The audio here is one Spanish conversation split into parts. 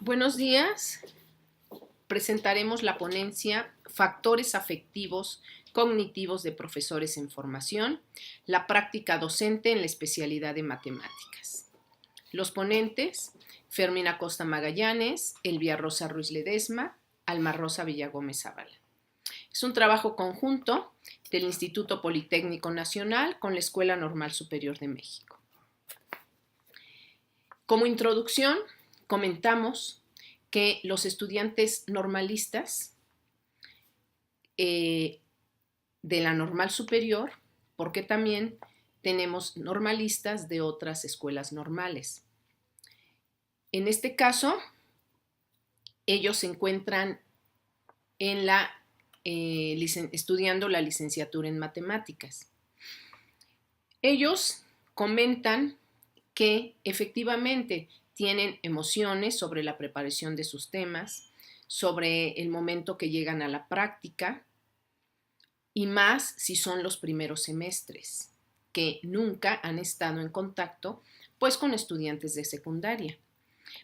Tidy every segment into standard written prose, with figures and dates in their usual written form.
Buenos días. Presentaremos la ponencia Factores afectivos cognitivos de profesores en formación, la práctica docente en la especialidad de matemáticas. Los ponentes, Fermín Acosta Magallanes, Elvia Rosa Ruiz Ledesma, Alma Rosa Villagómez Zavala. Es un trabajo conjunto del Instituto Politécnico Nacional con la Escuela Normal Superior de México. Como introducción, comentamos que los estudiantes normalistas de la normal superior, porque también tenemos normalistas de otras escuelas normales. En este caso, ellos se encuentran en estudiando la licenciatura en matemáticas. Ellos comentan que efectivamente tienen emociones sobre la preparación de sus temas, sobre el momento que llegan a la práctica, y más si son los primeros semestres, que nunca han estado en contacto pues con estudiantes de secundaria.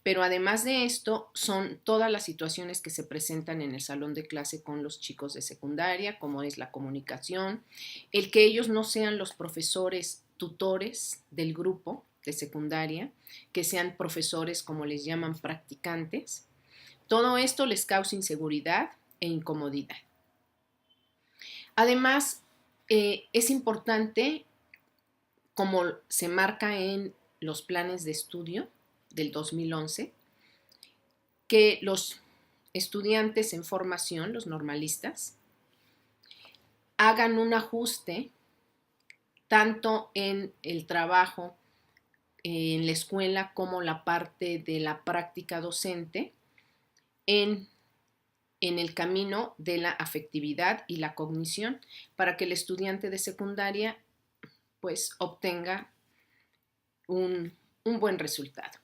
Pero además de esto, son todas las situaciones que se presentan en el salón de clase con los chicos de secundaria, como es la comunicación, el que ellos no sean los profesores tutores del grupo de secundaria, que sean profesores, como les llaman, practicantes. Todo esto les causa inseguridad e incomodidad. Además, es importante, como se marca en los planes de estudio del 2011, que los estudiantes en formación, los normalistas, hagan un ajuste tanto en el trabajo en la escuela como la parte de la práctica docente en el camino de la afectividad y la cognición para que el estudiante de secundaria pues obtenga un buen resultado.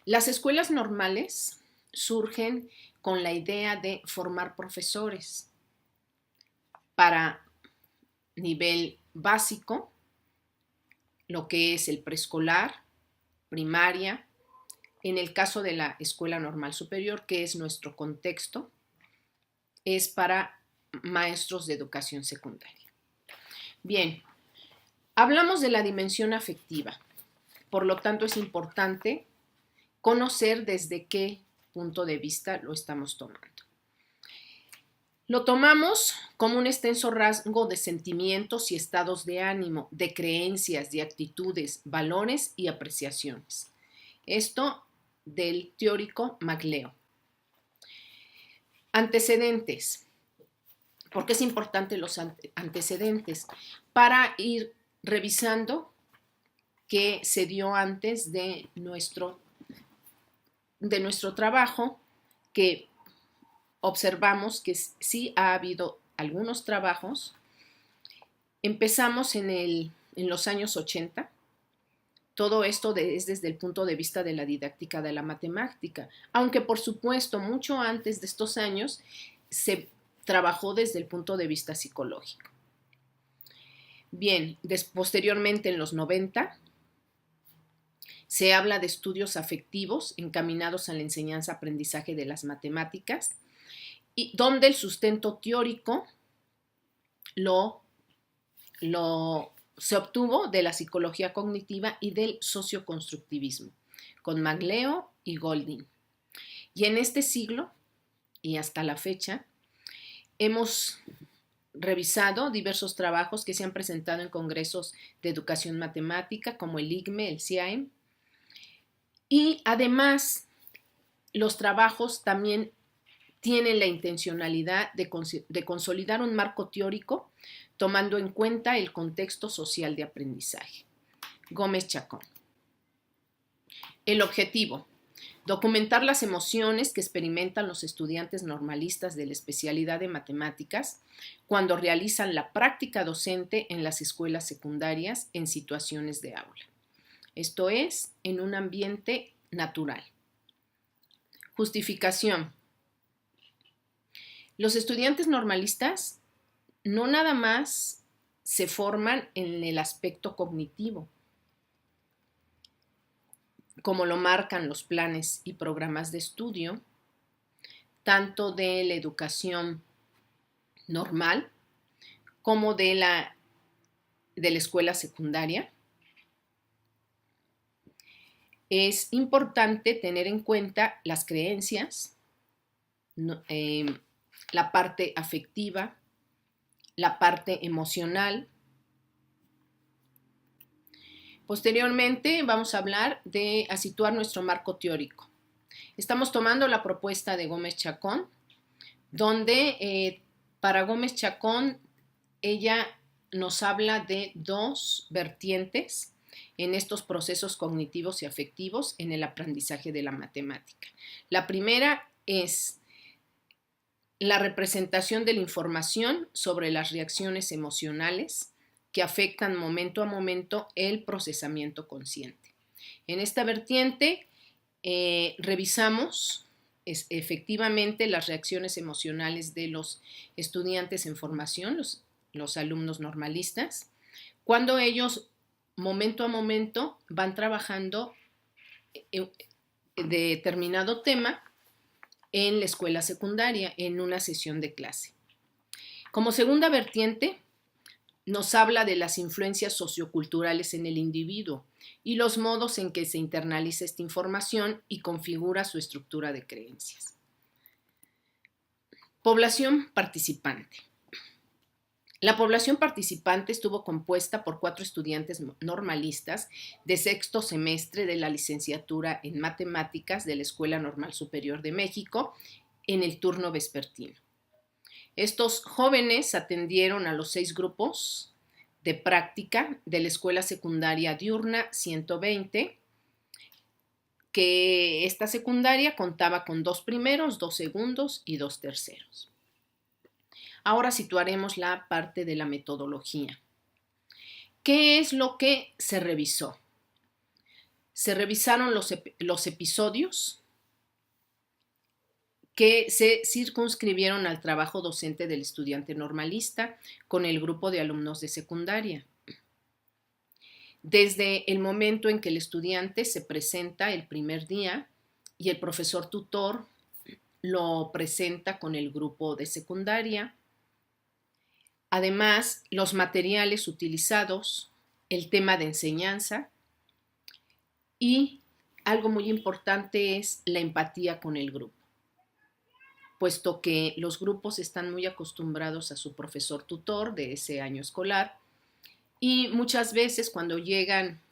Las escuelas normales surgen con la idea de formar profesores para nivel básico, lo que es el preescolar, primaria. En el caso de la Escuela Normal Superior, que es nuestro contexto, es para maestros de educación secundaria. Bien, hablamos de la dimensión afectiva, por lo tanto es importante conocer desde qué punto de vista lo estamos tomando. Lo tomamos como un extenso rasgo de sentimientos y estados de ánimo, de creencias, de actitudes, valores y apreciaciones. Esto del teórico MacLeod. Antecedentes. ¿Por qué es importante los antecedentes? Para ir revisando qué se dio antes de nuestro trabajo, que observamos que sí ha habido algunos trabajos. Empezamos en los años 80. Todo esto es desde el punto de vista de la didáctica de la matemática, aunque por supuesto mucho antes de estos años se trabajó desde el punto de vista psicológico. Bien, posteriormente en los 90 se habla de estudios afectivos encaminados a la enseñanza-aprendizaje de las matemáticas, y donde el sustento teórico se obtuvo de la psicología cognitiva y del socioconstructivismo, con MacLeod y Golding. Y en este siglo, y hasta la fecha, hemos revisado diversos trabajos que se han presentado en congresos de educación matemática, como el IGME, el CIAEM, y además los trabajos también tienen la intencionalidad de consolidar un marco teórico tomando en cuenta el contexto social de aprendizaje. Gómez Chacón. El objetivo: documentar las emociones que experimentan los estudiantes normalistas de la especialidad de matemáticas cuando realizan la práctica docente en las escuelas secundarias en situaciones de aula. Esto es, en un ambiente natural. Justificación. Los estudiantes normalistas no nada más se forman en el aspecto cognitivo, como lo marcan los planes y programas de estudio, tanto de la educación normal como de la escuela secundaria. Es importante tener en cuenta las creencias, la parte afectiva, la parte emocional. Posteriormente vamos a situar nuestro marco teórico. Estamos tomando la propuesta de Gómez Chacón, donde para Gómez Chacón ella nos habla de dos vertientes en estos procesos cognitivos y afectivos en el aprendizaje de la matemática. La primera es la representación de la información sobre las reacciones emocionales que afectan momento a momento el procesamiento consciente. En esta vertiente revisamos efectivamente las reacciones emocionales de los estudiantes en formación, los alumnos normalistas, cuando ellos momento a momento van trabajando de determinado tema en la escuela secundaria, en una sesión de clase. Como segunda vertiente, nos habla de las influencias socioculturales en el individuo y los modos en que se internaliza esta información y configura su estructura de creencias. Población participante. La población participante estuvo compuesta por 4 estudiantes normalistas de sexto semestre de la licenciatura en matemáticas de la Escuela Normal Superior de México en el turno vespertino. Estos jóvenes atendieron a los 6 grupos de práctica de la Escuela Secundaria Diurna 120, que esta secundaria contaba con 2 primeros, 2 segundos y 2 terceros. Ahora situaremos la parte de la metodología. ¿Qué es lo que se revisó? Se revisaron los episodios que se circunscribieron al trabajo docente del estudiante normalista con el grupo de alumnos de secundaria. Desde el momento en que el estudiante se presenta el primer día y el profesor tutor lo presenta con el grupo de secundaria. Además, los materiales utilizados, el tema de enseñanza y algo muy importante es la empatía con el grupo, puesto que los grupos están muy acostumbrados a su profesor tutor de ese año escolar y muchas veces cuando llegan,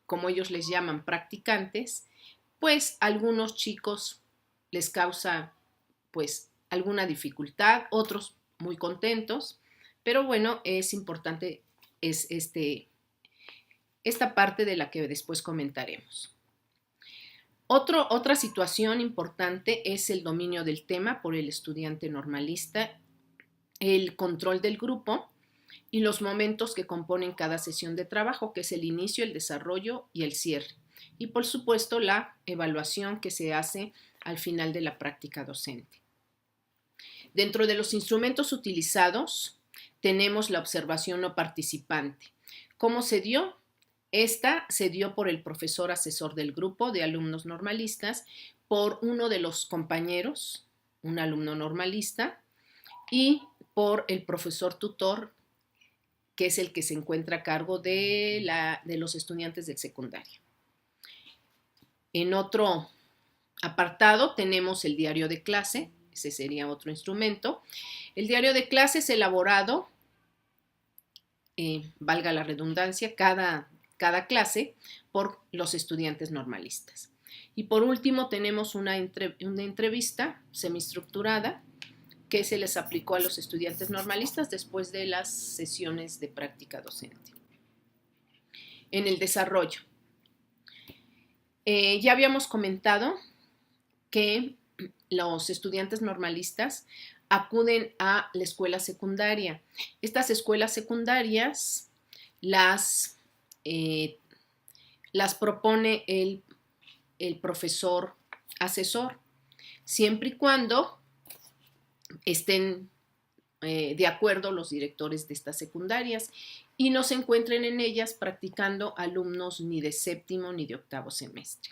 como ellos les llaman, practicantes, pues algunos chicos les causa pues alguna dificultad, otros muy contentos. Pero bueno, es importante esta parte de la que después comentaremos. Otra situación importante es el dominio del tema por el estudiante normalista, el control del grupo y los momentos que componen cada sesión de trabajo, que es el inicio, el desarrollo y el cierre. Y por supuesto la evaluación que se hace al final de la práctica docente. Dentro de los instrumentos utilizados, tenemos la observación no participante. ¿Cómo se dio? Esta se dio por el profesor asesor del grupo de alumnos normalistas, por uno de los compañeros, un alumno normalista, y por el profesor tutor, que es el que se encuentra a cargo de los estudiantes del secundario. En otro apartado tenemos el diario de clase, ese sería otro instrumento. El diario de clase es elaborado, valga la redundancia, cada clase por los estudiantes normalistas. Y por último tenemos una entrevista semiestructurada que se les aplicó a los estudiantes normalistas después de las sesiones de práctica docente. En el desarrollo, ya habíamos comentado que los estudiantes normalistas acuden a la escuela secundaria. Estas escuelas secundarias las propone el profesor asesor, siempre y cuando estén de acuerdo los directores de estas secundarias y no se encuentren en ellas practicando alumnos ni de séptimo ni de octavo semestre.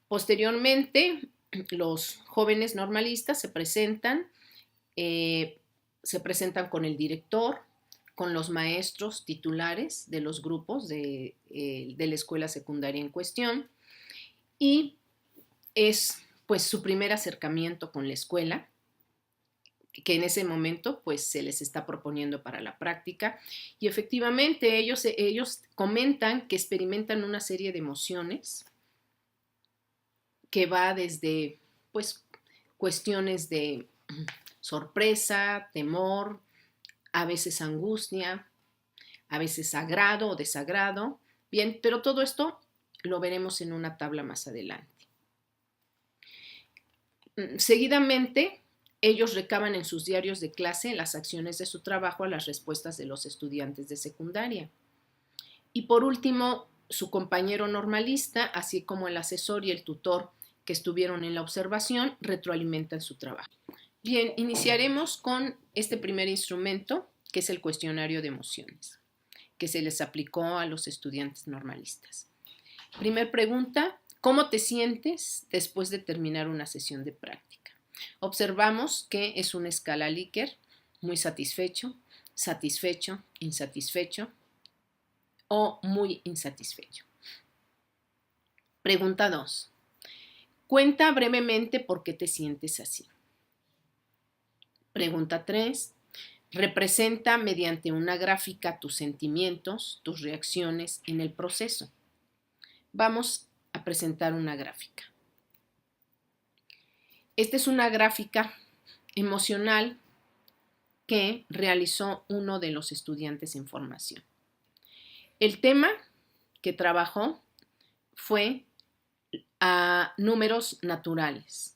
Posteriormente, los jóvenes normalistas se presentan con el director, con los maestros titulares de los grupos de la escuela secundaria en cuestión, y es pues su primer acercamiento con la escuela, que en ese momento pues se les está proponiendo para la práctica, y efectivamente ellos comentan que experimentan una serie de emociones que va desde pues cuestiones de sorpresa, temor, a veces angustia, a veces agrado o desagrado. Bien, pero todo esto lo veremos en una tabla más adelante. Seguidamente, ellos recaban en sus diarios de clase las acciones de su trabajo a las respuestas de los estudiantes de secundaria. Y por último, su compañero normalista, así como el asesor y el tutor que estuvieron en la observación, retroalimentan su trabajo. Bien, iniciaremos con este primer instrumento, que es el cuestionario de emociones, que se les aplicó a los estudiantes normalistas. Primer pregunta: ¿cómo te sientes después de terminar una sesión de práctica? Observamos que es una escala Likert: muy satisfecho, satisfecho, insatisfecho o muy insatisfecho. Pregunta 2. Cuenta brevemente por qué te sientes así. Pregunta 3. Representa mediante una gráfica tus sentimientos, tus reacciones en el proceso. Vamos a presentar una gráfica. Esta es una gráfica emocional que realizó uno de los estudiantes en formación. El tema que trabajó fue a números naturales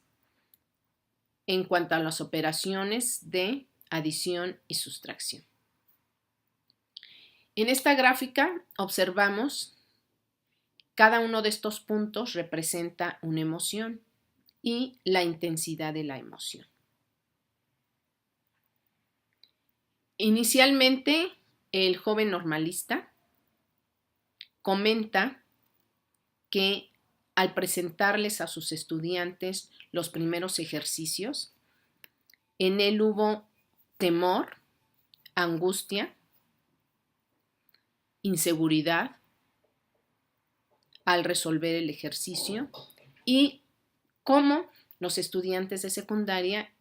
en cuanto a las operaciones de adición y sustracción. En esta gráfica observamos cada uno de estos puntos representa una emoción y la intensidad de la emoción. Inicialmente, el joven normalista comenta que al presentarles a sus estudiantes los primeros ejercicios, en él hubo temor, angustia, inseguridad al resolver el ejercicio y cómo los estudiantes de secundaria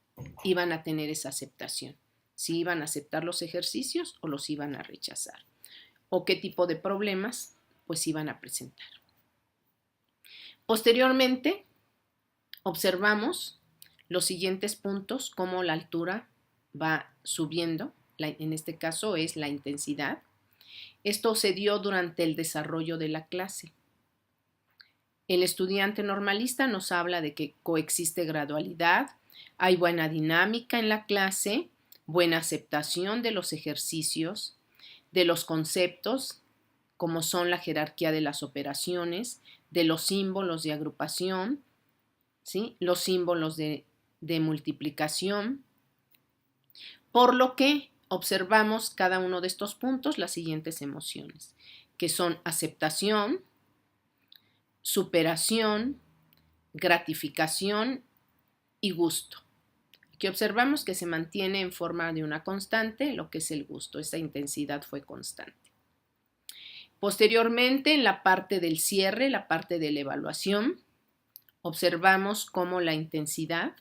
iban a tener esa aceptación, si iban a aceptar los ejercicios o los iban a rechazar, o qué tipo de problemas pues iban a presentar. Posteriormente, observamos los siguientes puntos, cómo la altura va subiendo, en este caso es la intensidad. Esto se dio durante el desarrollo de la clase. El estudiante normalista nos habla de que coexiste gradualidad, hay buena dinámica en la clase, buena aceptación de los ejercicios, de los conceptos, como son la jerarquía de las operaciones, de los símbolos de agrupación, ¿sí? Los símbolos de multiplicación, por lo que observamos cada uno de estos puntos las siguientes emociones, que son aceptación, superación, gratificación y gusto. Aquí observamos que se mantiene en forma de una constante lo que es el gusto. Esta intensidad fue constante. Posteriormente, en la parte del cierre, la parte de la evaluación, observamos cómo la intensidad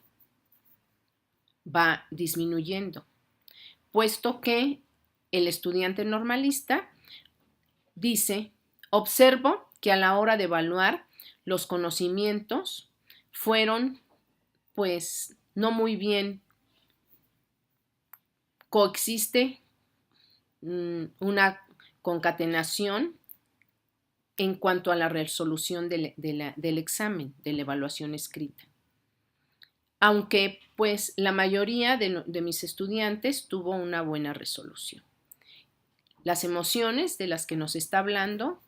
va disminuyendo, puesto que el estudiante normalista dice: observo que a la hora de evaluar los conocimientos fueron pues no muy bien, coexiste una concatenación en cuanto a la resolución del examen, de la evaluación escrita. Aunque pues la mayoría de mis estudiantes tuvo una buena resolución. Las emociones de las que nos está hablando,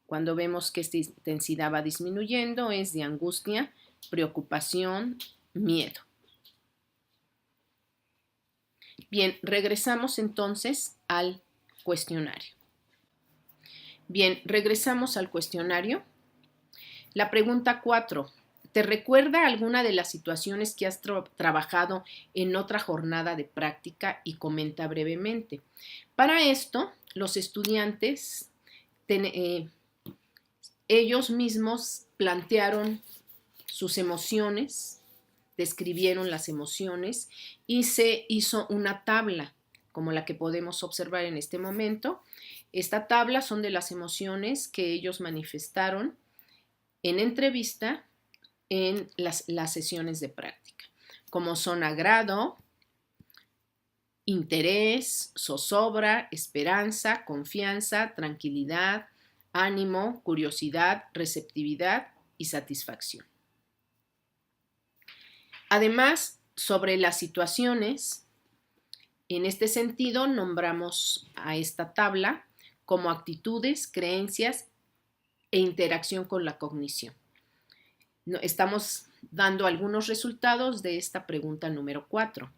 cuando vemos que esta intensidad va disminuyendo, es de angustia, preocupación, miedo. Bien, regresamos entonces al cuestionario. Bien, regresamos al cuestionario. La pregunta 4. ¿Te recuerda alguna de las situaciones que has trabajado en otra jornada de práctica y comenta brevemente? Para esto, los estudiantes, ellos mismos plantearon sus emociones, describieron las emociones y se hizo una tabla, como la que podemos observar en este momento. Esta tabla son de las emociones que ellos manifestaron en entrevista en las sesiones de práctica, como son agrado, interés, zozobra, esperanza, confianza, tranquilidad, ánimo, curiosidad, receptividad y satisfacción. Además, sobre las situaciones, en este sentido nombramos a esta tabla como actitudes, creencias e interacción con la cognición. Estamos dando algunos resultados de esta pregunta número 4.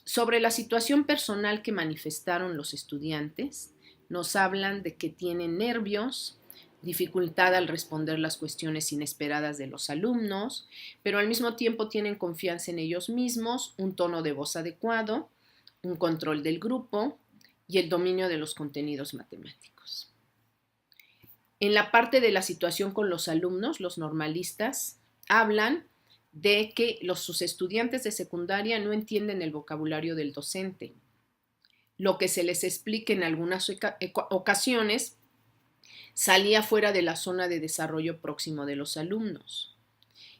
Sobre la situación personal que manifestaron los estudiantes, nos hablan de que tienen nervios, dificultad al responder las cuestiones inesperadas de los alumnos, pero al mismo tiempo tienen confianza en ellos mismos, un tono de voz adecuado, un control del grupo y el dominio de los contenidos matemáticos. En la parte de la situación con los alumnos, los normalistas hablan de que sus estudiantes de secundaria no entienden el vocabulario del docente. Lo que se les explica en algunas ocasiones salía fuera de la zona de desarrollo próximo de los alumnos.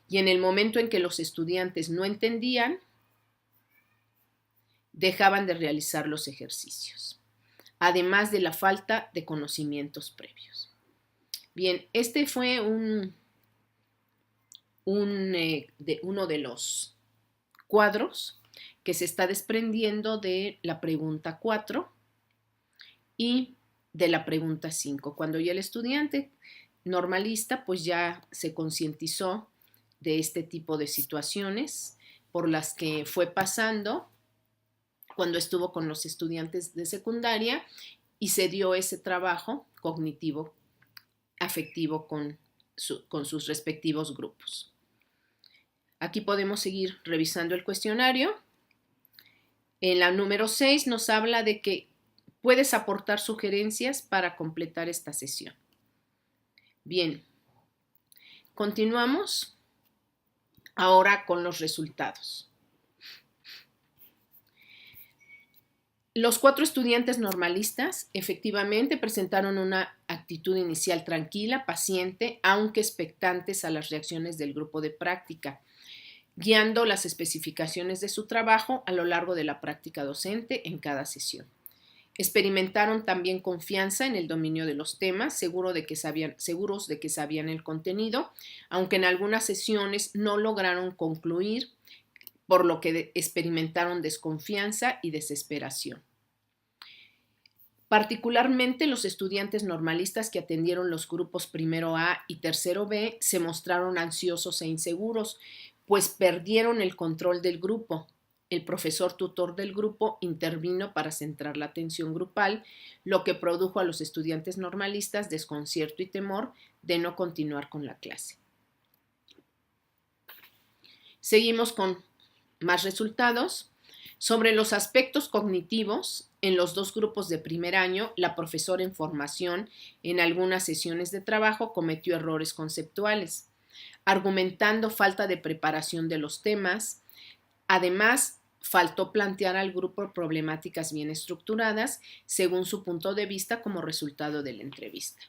Y en el momento en que los estudiantes no entendían, dejaban de realizar los ejercicios, además de la falta de conocimientos previos. Bien, este fue uno de los cuadros que se está desprendiendo de la pregunta 4 y de la pregunta 5, cuando ya el estudiante normalista pues ya se concientizó de este tipo de situaciones por las que fue pasando cuando estuvo con los estudiantes de secundaria y se dio ese trabajo cognitivo afectivo con sus respectivos grupos. Aquí podemos seguir revisando el cuestionario. En la número 6 nos habla de que puedes aportar sugerencias para completar esta sesión. Bien, continuamos ahora con los resultados. Los 4 estudiantes normalistas efectivamente presentaron una actitud inicial tranquila, paciente, aunque expectantes a las reacciones del grupo de práctica, guiando las especificaciones de su trabajo a lo largo de la práctica docente en cada sesión. Experimentaron también confianza en el dominio de los temas, seguros de que sabían el contenido, aunque en algunas sesiones no lograron concluir, por lo que experimentaron desconfianza y desesperación. Particularmente los estudiantes normalistas que atendieron los grupos primero A y tercero B se mostraron ansiosos e inseguros, pues perdieron el control del grupo. El profesor tutor del grupo intervino para centrar la atención grupal, lo que produjo a los estudiantes normalistas desconcierto y temor de no continuar con la clase. Seguimos con más resultados. Sobre los aspectos cognitivos, en los 2 grupos de primer año, la profesora en formación en algunas sesiones de trabajo cometió errores conceptuales, argumentando falta de preparación de los temas. Además, faltó plantear al grupo problemáticas bien estructuradas según su punto de vista como resultado de la entrevista.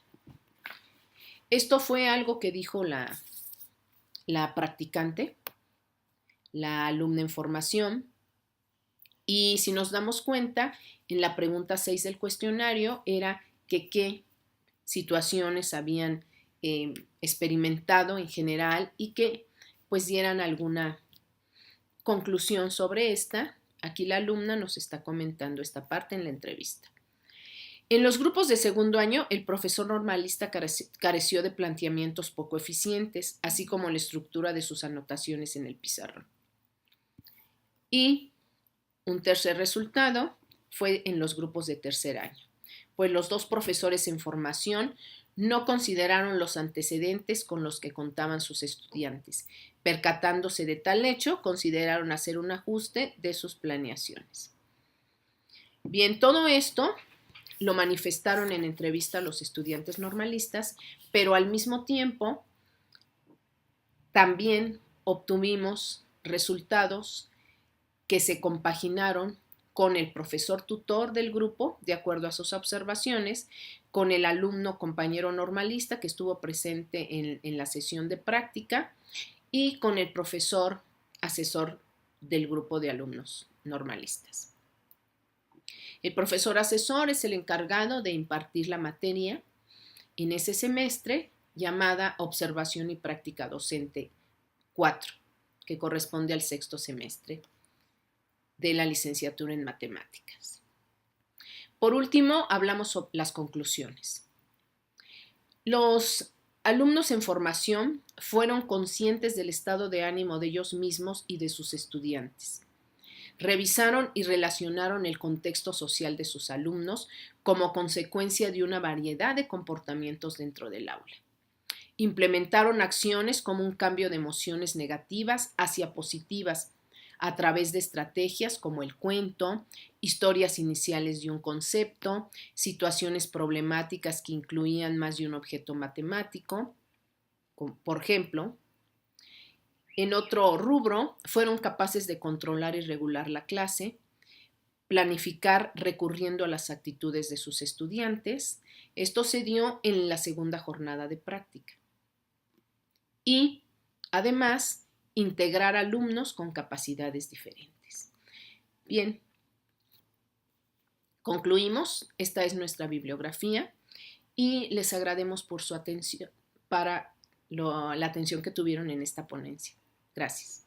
Esto fue algo que dijo la practicante, la alumna en formación, y si nos damos cuenta, en la pregunta 6 del cuestionario era que qué situaciones habían experimentado en general y que pues dieran alguna conclusión sobre esta. Aquí la alumna nos está comentando esta parte en la entrevista. En los grupos de segundo año, el profesor normalista careció de planteamientos poco eficientes, así como la estructura de sus anotaciones en el pizarrón. Y un tercer resultado fue en los grupos de tercer año, pues los 2 profesores en formación no consideraron los antecedentes con los que contaban sus estudiantes. Percatándose de tal hecho, consideraron hacer un ajuste de sus planeaciones. Bien, todo esto lo manifestaron en entrevista a los estudiantes normalistas, pero al mismo tiempo también obtuvimos resultados que se compaginaron con el profesor tutor del grupo, de acuerdo a sus observaciones, con el alumno compañero normalista que estuvo presente en la sesión de práctica y con el profesor asesor del grupo de alumnos normalistas. El profesor asesor es el encargado de impartir la materia en ese semestre llamada Observación y Práctica Docente 4, que corresponde al sexto semestre de la licenciatura en matemáticas. Por último, hablamos sobre las conclusiones. Los alumnos en formación fueron conscientes del estado de ánimo de ellos mismos y de sus estudiantes. Revisaron y relacionaron el contexto social de sus alumnos como consecuencia de una variedad de comportamientos dentro del aula. Implementaron acciones como un cambio de emociones negativas hacia positivas a través de estrategias como el cuento, historias iniciales de un concepto, situaciones problemáticas que incluían más de un objeto matemático. Por ejemplo, en otro rubro, fueron capaces de controlar y regular la clase, planificar recurriendo a las actitudes de sus estudiantes. Esto se dio en la segunda jornada de práctica. Y, además, integrar alumnos con capacidades diferentes. Bien, concluimos. Esta es nuestra bibliografía y les agradecemos por su atención, la atención que tuvieron en esta ponencia. Gracias.